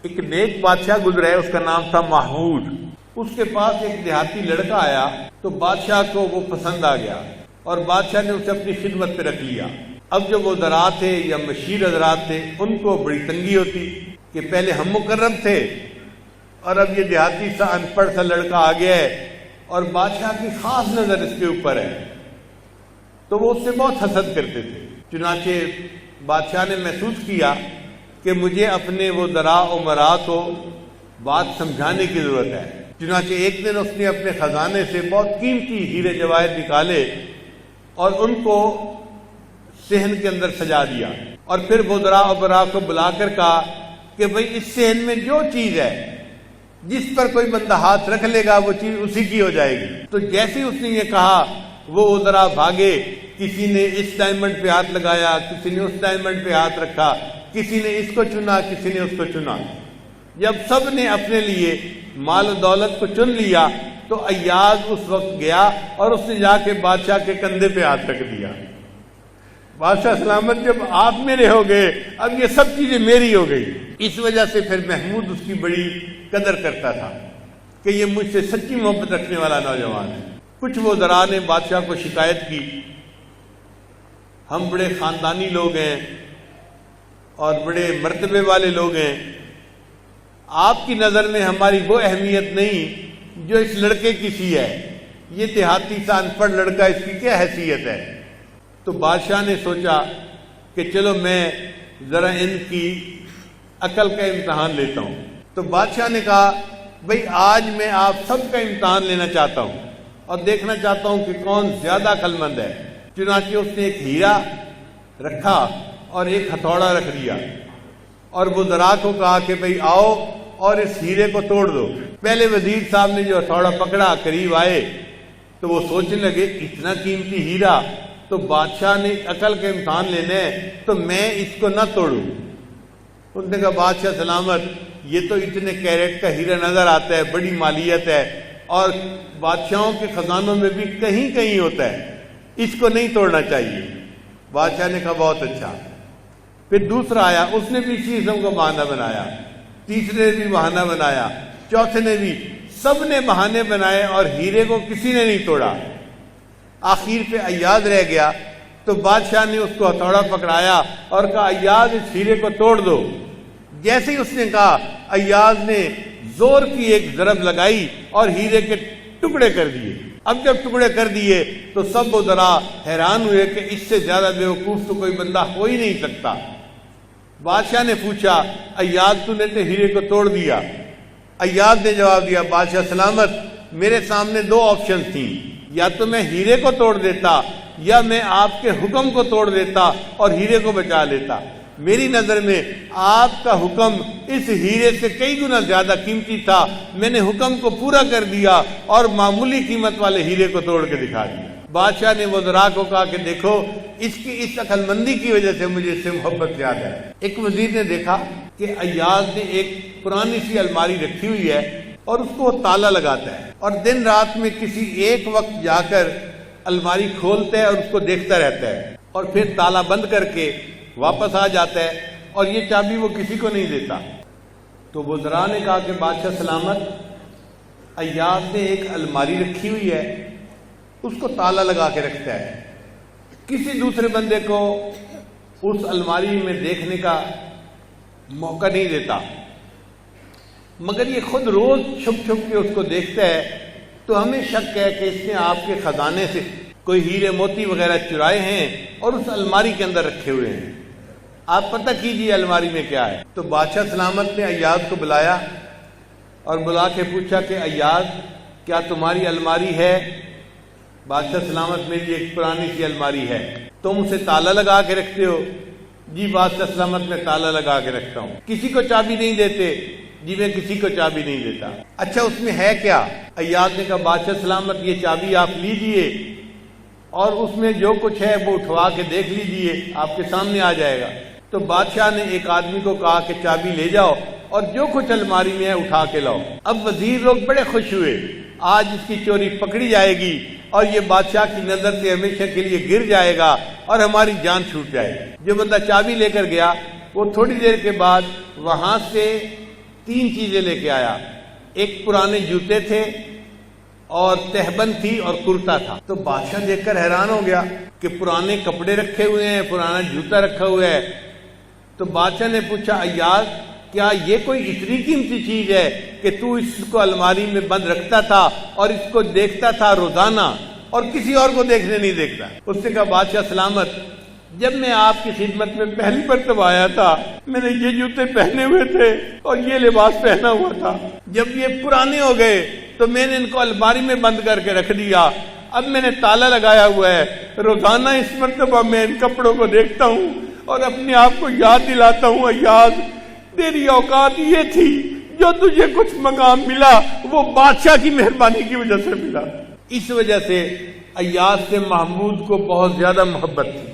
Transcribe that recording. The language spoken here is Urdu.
ایک نیک بادشاہ گزرا ہے، اس کا نام تھا محمود۔ اس کے پاس ایک دیہاتی لڑکا آیا تو بادشاہ کو وہ پسند آ گیا اور بادشاہ نے اسے اپنی خدمت پہ رکھ لیا۔ اب جو وہ ذرا تھے یا مشیر حضرات تھے، ان کو بڑی تنگی ہوتی کہ پہلے ہم مکرم تھے اور اب یہ دیہاتی سا ان پڑھ سا لڑکا آ گیا ہے اور بادشاہ کی خاص نظر اس کے اوپر ہے، تو وہ اس سے بہت حسد کرتے تھے۔ چنانچہ بادشاہ نے محسوس کیا کہ مجھے اپنے وہ ذرا امراء کو بات سمجھانے کی ضرورت ہے۔ چنانچہ ایک دن اس نے اپنے خزانے سے بہت قیمتی ہیرے جواہر نکالے اور ان کو صحن کے اندر سجا دیا، اور پھر وہ ذرا امراء کو بلا کر کہا کہ بھئی اس صحن میں جو چیز ہے جس پر کوئی بندہ ہاتھ رکھ لے گا وہ چیز اسی کی ہو جائے گی۔ تو جیسے ہی اس نے یہ کہا وہ ذرا بھاگے، کسی نے اس ڈائمنڈ پہ ہاتھ لگایا، کسی نے اس ڈائمنڈ پہ ہاتھ رکھا، کسی نے اس کو چنا، کسی نے اس کو چنا۔ جب سب نے اپنے لیے مال و دولت کو چن لیا تو ایاز اس وقت گیا اور اس نے جا کے بادشاہ کے کندھے پہ ہاتھ رکھ دیا۔ بادشاہ سلامت، جب آپ میرے ہو گئے اب یہ سب چیزیں میری ہو گئی۔ اس وجہ سے پھر محمود اس کی بڑی قدر کرتا تھا کہ یہ مجھ سے سچی محبت رکھنے والا نوجوان ہے۔ کچھ وہ ذرا نے بادشاہ کو شکایت کی، ہم بڑے خاندانی لوگ ہیں اور بڑے مرتبے والے لوگ ہیں، آپ کی نظر میں ہماری وہ اہمیت نہیں جو اس لڑکے کی سی ہے، یہ دیہاتی سا ان پڑھ لڑکا، اس کی کیا حیثیت ہے؟ تو بادشاہ نے سوچا کہ چلو میں ذرا ان کی عقل کا امتحان لیتا ہوں۔ تو بادشاہ نے کہا بھئی آج میں آپ سب کا امتحان لینا چاہتا ہوں اور دیکھنا چاہتا ہوں کہ کون زیادہ عقل مند ہے۔ چنانچہ اس نے ایک ہیرا رکھا اور ایک ہتھوڑا رکھ دیا اور وہ ذرا کو کہا کہ بھئی آؤ اور اس ہیرے کو توڑ دو۔ پہلے وزیر صاحب نے جو ہتھوڑا پکڑا، قریب آئے تو وہ سوچنے لگے اتنا قیمتی ہیرا تو بادشاہ نے عقل کا امتحان لینا ہے تو میں اس کو نہ توڑوں۔ انہوں نے کہا بادشاہ سلامت، یہ تو اتنے کیرٹ کا ہیرا نظر آتا ہے، بڑی مالیت ہے اور بادشاہوں کے خزانوں میں بھی کہیں کہیں ہوتا ہے، اس کو نہیں توڑنا چاہیے۔ بادشاہ نے کہا بہت اچھا۔ پھر دوسرا آیا، اس نے بھی اسی قسم کا بہانہ بنایا، تیسرے نے بھی بہانہ بنایا، چوتھے نے بھی، سب نے بہانے بنائے اور ہیرے کو کسی نے نہیں توڑا۔ آخر پہ ایاز رہ گیا تو بادشاہ نے اس کو ہتھوڑا پکڑایا اور کہا ایاز اس ہیرے کو توڑ دو۔ جیسے ہی اس نے کہا ایاز نے زور کی ایک ضرب لگائی اور ہیرے کے ٹکڑے کر دیے۔ اب جب ٹکڑے کر دیے تو سب وہ ذرا حیران ہوئے کہ اس سے زیادہ بیوقوف تو کوئی بندہ ہو ہی نہیں سکتا۔ بادشاہ نے پوچھا ایاز تو نے تو ہیرے کو توڑ دیا؟ ایاز نے جواب دیا بادشاہ سلامت، میرے سامنے دو آپشن تھیں، یا تو میں ہیرے کو توڑ دیتا یا میں آپ کے حکم کو توڑ دیتا اور ہیرے کو بچا لیتا۔ میری نظر میں آپ کا حکم اس ہیرے سے کئی گنا زیادہ قیمتی تھا، میں نے حکم کو پورا کر دیا اور معمولی قیمت والے ہیرے کو توڑ کے دکھا دیا۔ بادشاہ نے وزراء کو کہا کہ دیکھو اس کی اس عقل مندی کی وجہ سے مجھے اس سے محبت زیادہ ہے۔ ایک وزیر نے دیکھا کہ ایاز نے ایک پرانی سی الماری رکھی ہوئی ہے اور اس کو تالا لگاتا ہے اور دن رات میں کسی ایک وقت جا کر الماری کھولتا ہے اور اس کو دیکھتا رہتا ہے اور پھر تالا بند کر کے واپس آ جاتا ہے اور یہ چابی وہ کسی کو نہیں دیتا۔ تو وزراء نے کہا کہ بادشاہ سلامت، ایاز نے ایک الماری رکھی ہوئی ہے، اس کو تالا لگا کے رکھتا ہے، کسی دوسرے بندے کو اس الماری میں دیکھنے کا موقع نہیں دیتا، مگر یہ خود روز چھپ چھپ کے اس کو دیکھتا ہے، تو ہمیں شک ہے کہ اس نے آپ کے خزانے سے کوئی ہیرے موتی وغیرہ چرائے ہیں اور اس الماری کے اندر رکھے ہوئے ہیں، آپ پتہ کیجئے الماری میں کیا ہے۔ تو بادشاہ سلامت نے ایاز کو بلایا اور بلا کے پوچھا کہ ایاز کیا تمہاری الماری ہے؟ بادشاہ سلامت، میری ایک پرانی سی الماری ہے۔ تم اسے تالا لگا کے رکھتے ہو؟ جی بادشاہ سلامت، میں تالا لگا کے رکھتا ہوں۔ کسی کو چابی نہیں دیتے؟ جی میں کسی کو چابی نہیں دیتا۔ اچھا اس میں ہے کیا؟ ایاز نے کہا بادشاہ سلامت یہ چابی آپ لیجئے اور اس میں جو کچھ ہے وہ اٹھوا کے دیکھ لیجئے، آپ کے سامنے آ جائے گا۔ تو بادشاہ نے ایک آدمی کو کہا کہ چابی لے جاؤ اور جو کچھ الماری میں ہے اٹھا کے لاؤ۔ اب وزیر لوگ بڑے خوش ہوئے، آج اس کی چوری پکڑی جائے گی اور یہ بادشاہ کی نظر سے ہمیشہ کے لیے گر جائے گا اور ہماری جان چھوٹ جائے گی۔ جو بندہ چابی لے کر گیا وہ تھوڑی دیر کے بعد وہاں سے 3 چیزیں لے کے آیا. ایک پرانے جوتے تھے اور تہبند تھی اور کرتا تھا. تو بادشاہ دیکھ کر حیران ہو گیا کہ پرانے کپڑے رکھے ہوئے ہیں، پرانا جوتا رکھا ہوا ہے. تو بادشاہ نے پوچھا ایاز کیا یہ کوئی اتنی قیمتی چیز ہے کہ تو اس کو الماری میں بند رکھتا تھا اور اس کو دیکھتا تھا روزانہ اور کسی اور کو دیکھنے نہیں دیکھتا؟ اس نے کہا بادشاہ سلامت، جب میں آپ کی خدمت میں پہلی مرتبہ آیا تھا میں نے یہ جوتے پہنے ہوئے تھے اور یہ لباس پہنا ہوا تھا. جب یہ پرانے ہو گئے تو میں نے ان کو الماری میں بند کر کے رکھ دیا. اب میں نے تالا لگایا ہوا ہے. روزانہ اس مرتبہ میں ان کپڑوں کو دیکھتا ہوں اور اپنے آپ کو یاد دلاتا ہوں ایاز تیری اوقات یہ تھی، جو تجھے کچھ مقام ملا وہ بادشاہ کی مہربانی کی وجہ سے ملا. اس وجہ سے ایاز سے محمود کو بہت زیادہ محبت تھی.